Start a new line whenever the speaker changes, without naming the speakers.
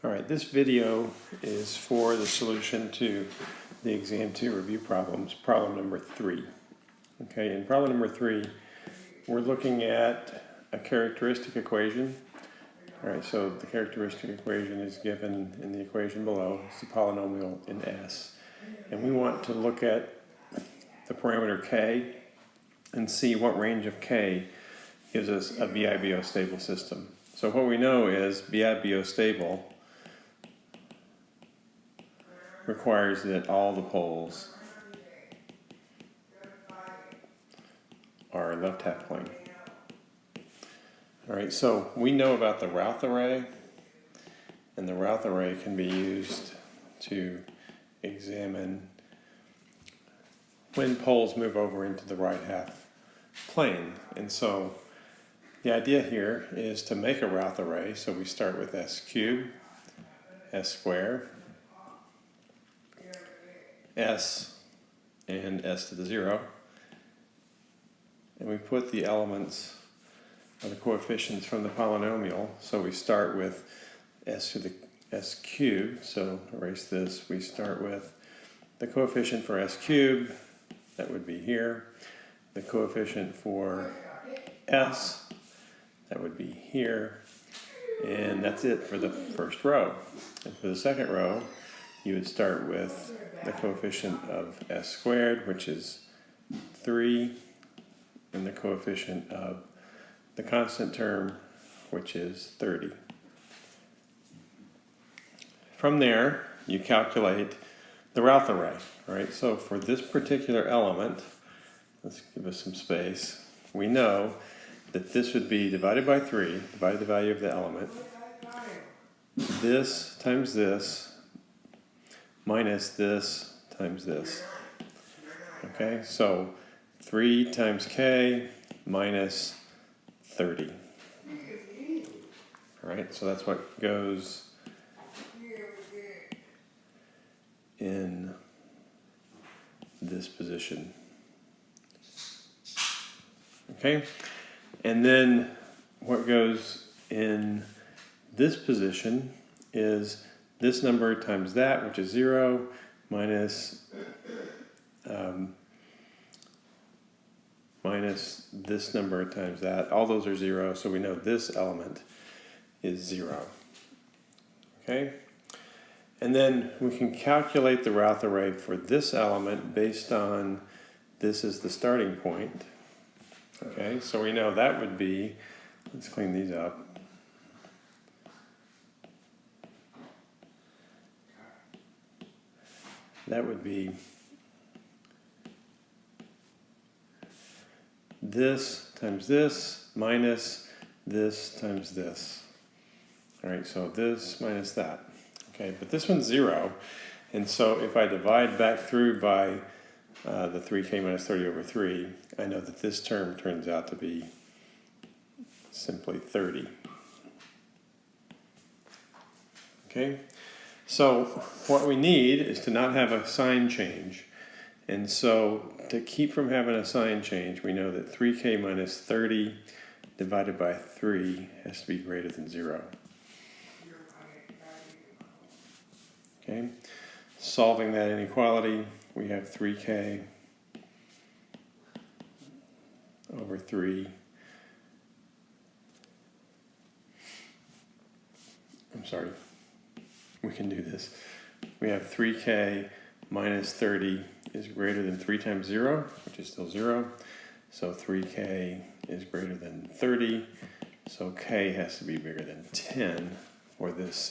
Alright, this video is for the solution to the exam 2 review problems, problem number 3. Okay, in problem number 3, we're looking at a characteristic equation. Alright, so the characteristic equation is given in the equation below. It's a polynomial in S. And we want to look at the parameter k and see what range of k gives us a BIBO stable system. So what we know is BIBO stable requires that all the poles are left half plane. Alright, so we know about the Routh array, and the Routh array can be used to examine when poles move over into the right half plane. And so the idea here is to make a Routh array, so we start with s cubed, s squared, s and s to the 0, and we put the elements of the coefficients from the polynomial. So we start with s to the s cubed, so erase this. We start with the coefficient for s cubed, that would be here. The coefficient for s, that would be here. And that's it for the first row. And for the second row, you would start with the coefficient of s squared, which is 3, and the coefficient of the constant term, which is 30. From there, you calculate the Routh array. Right? So for this particular element, let's give us some space, we know that this would be divided by 3, divided the value of the element, this times this, minus this times this. Okay, so 3 times k minus 30. Alright, so that's what goes in this position. Okay, and then what goes in this position is this number times that, which is 0, minus this number times that. All those are 0, so we know this element is 0. Okay? And then we can calculate the Routh array for this element based on this is the starting point. Okay, so we know that would be, let's clean these up. That would be this times this minus this times this. Alright, so this minus that. Okay, but this one's 0, and so if I divide back through by the 3k minus 30 over 3, I know that this term turns out to be simply 30. Okay? So what we need is to not have a sign change. And so to keep from having a sign change, we know that 3k minus 30 divided by 3 has to be greater than 0. Okay? Solving that inequality, we have 3k over 3. I'm sorry. We can do this. We have 3k minus 30 is greater than 3 times 0, which is still 0. So 3k is greater than 30. So k has to be bigger than 10 for this system.